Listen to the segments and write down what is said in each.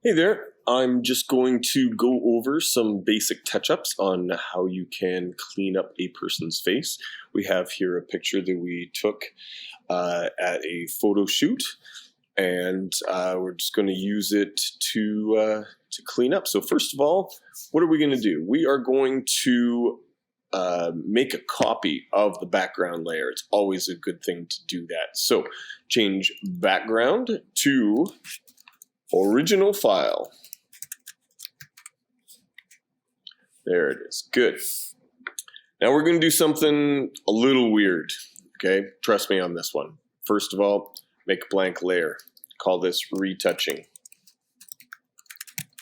Hey there, I'm just going to go over some basic touch-ups on how you can clean up a person's face. We have here a picture that we took at a photo shoot, and we're just going to use it to clean up. So first of all, what are we going to do? We are going to make a copy of the background layer. It's always a good thing to do that. So change background to original file. There it is. Good. Now we're going to do something a little weird. Okay, trust me on this one. First of all, make a blank layer. Call this retouching.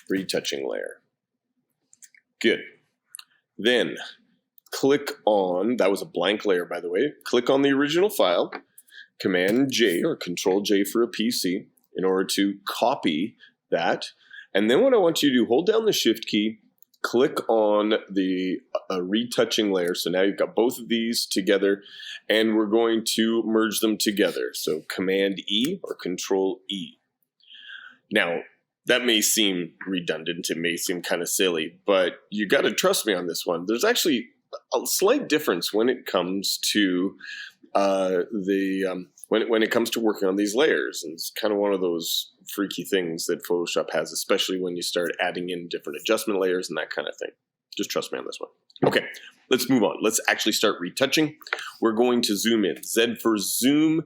Retouching layer. Good. Then click on, that was a blank layer by the way, click on the original file, Command J or Control J for a PC, in order to copy that. And then what I want you to do, hold down the Shift key, click on the retouching layer. So now you've got both of these together, and we're going to merge them together. So Command E or Control E. Now, that may seem redundant, it may seem kind of silly, but you got to trust me on this one. There's actually a slight difference when it comes to when it comes to working on these layers. And it's kind of one of those freaky things that Photoshop has, especially when you start adding in different adjustment layers and that kind of thing. Just trust me on this one. Okay, let's move on. Let's actually start retouching. We're going to zoom in. Z for zoom.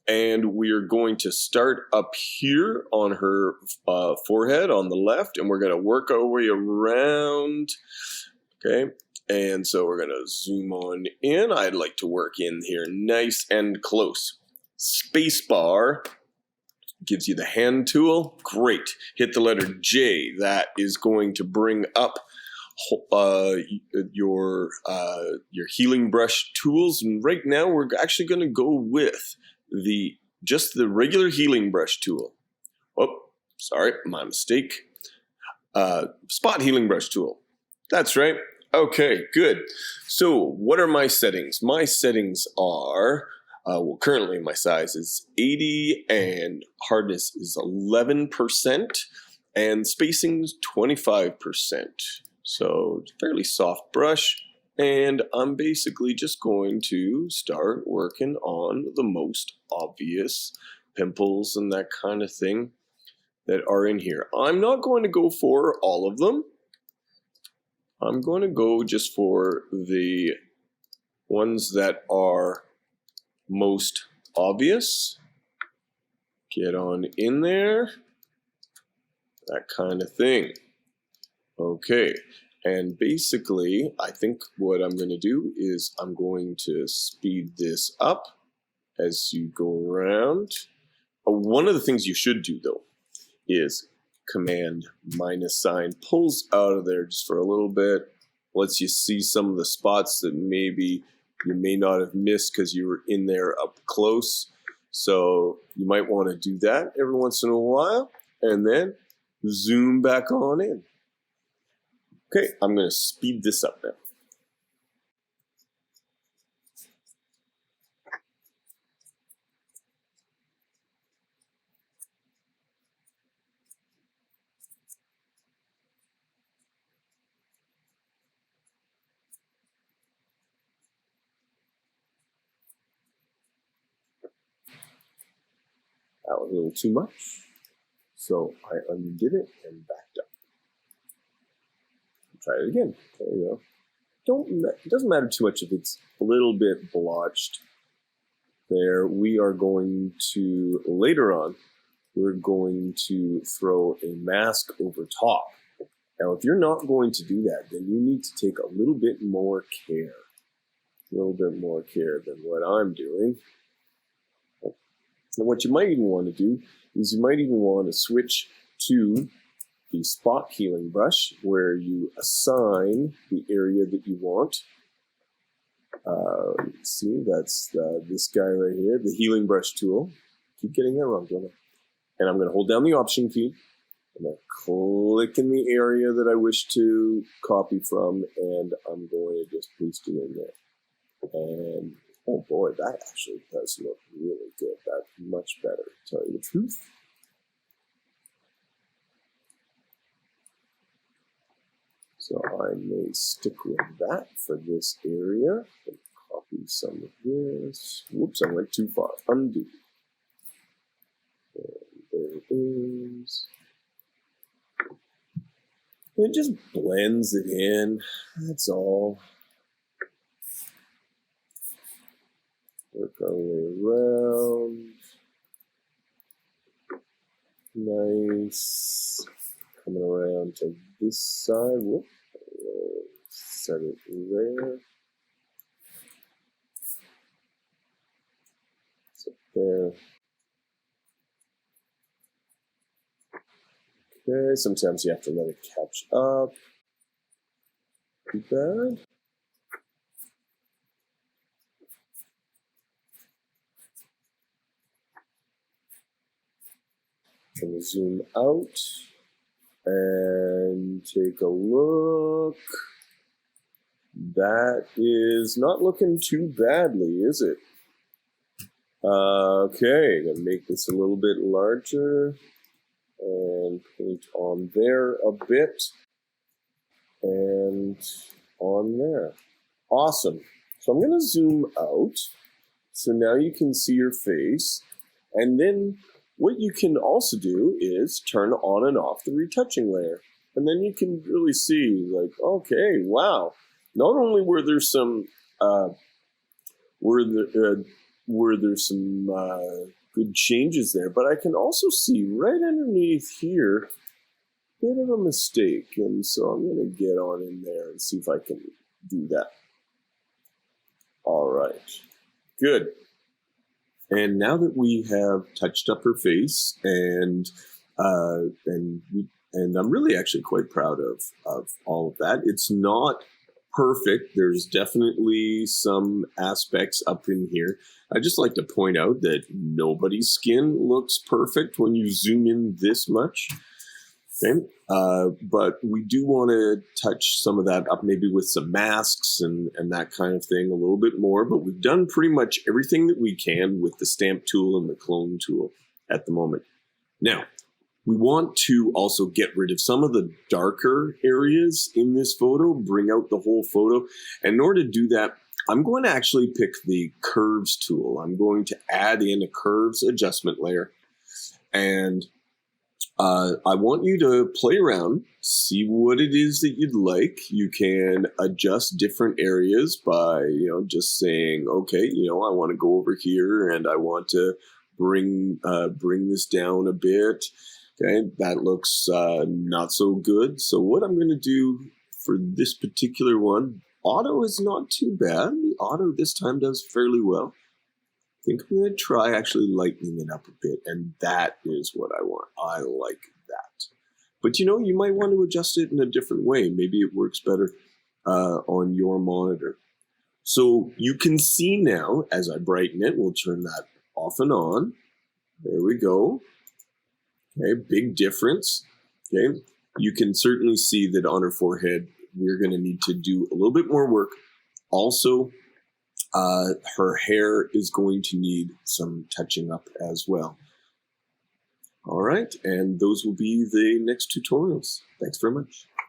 And we are going to start up here on her forehead on the left, and we're going to work our way around. Okay. And so we're going to zoom on in. I'd like to work in here nice and close. Spacebar gives you the hand tool. Great. Hit the letter J. That is going to bring up your healing brush tools. And right now we're actually going to go with just the regular healing brush tool. Oh, sorry, my mistake. Spot healing brush tool. That's right. Okay, good. So what are my settings? My settings are, well, currently my size is 80 and hardness is 11% and spacing is 25%. So fairly soft brush. And I'm basically just going to start working on the most obvious pimples and that kind of thing that are in here. I'm not going to go for all of them. I'm going to go just for the ones that are most obvious. Get on in there. That kind of thing. Okay. And basically, I think what I'm going to do is I'm going to speed this up as you go around. One of the things you should do, though, is Command -sign pulls out of there just for a little bit, lets you see some of the spots that maybe you may not have missed because you were in there up close. So you might want to do that every once in a while, and then zoom back on in. Okay, I'm going to speed this up now. That was a little too much, so I undid it and backed up. Try it again. There you go. It doesn't matter too much if it's a little bit blotched there. We are going to, later on, we're going to throw a mask over top. Now, if you're not going to do that, then you need to take a little bit more care. A little bit more care than what I'm doing. And what you might even want to do is you might even want to switch to the spot healing brush, where you assign the area that you want. See, that's this guy right here, the healing brush tool. Keep getting that wrong, don't I? And I'm going to hold down the Option key. I'm going to click in the area that I wish to copy from, and I'm going to just paste it in there. And oh boy, that actually does look really good. That's much better, to tell you the truth. So I may stick with that for this area. Copy some of this. Whoops, I went too far. Undo. And there it is. It just blends it in. That's all. Work our way around. Nice. Coming around to this side. Whoop. Set it there. Set there. Okay, sometimes you have to let it catch up. Too bad. Gonna zoom out and take a look. That is not looking too badly, is it? Okay, gonna make this a little bit larger and paint on there a bit and on there. Awesome. So I'm gonna zoom out so now you can see your face, and then what you can also do is turn on and off the retouching layer. And then you can really see, like, okay, wow. Not only were there some good changes there, but I can also see right underneath here a bit of a mistake. And so I'm going to get on in there and see if I can do that. All right, good. And now that we have touched up her face, and I'm really actually quite proud of all of that. It's not perfect. There's definitely some aspects up in here. I just like to point out that nobody's skin looks perfect when you zoom in this much. Okay, but we do want to touch some of that up, maybe with some masks and that kind of thing a little bit more. But we've done pretty much everything that we can with the stamp tool and the clone tool at the moment. Now, we want to also get rid of some of the darker areas in this photo, bring out the whole photo. And in order to do that, I'm going to actually pick the curves tool. I'm going to add in a curves adjustment layer. And I want you to play around, see what it is that you'd like. You can adjust different areas by, just saying, okay, I want to go over here and I want to bring this down a bit. Okay, that looks not so good. So what I'm going to do for this particular one, auto is not too bad. The auto this time does fairly well. I think I'm going to try actually lightening it up a bit, and that is what I want. I like that. But you might want to adjust it in a different way. Maybe it works better on your monitor. So you can see now, as I brighten it, we'll turn that off and on. There we go. Okay, big difference. Okay, you can certainly see that on her forehead, we're going to need to do a little bit more work. Also, her hair is going to need some touching up as well. All right, and those will be the next tutorials. Thanks very much.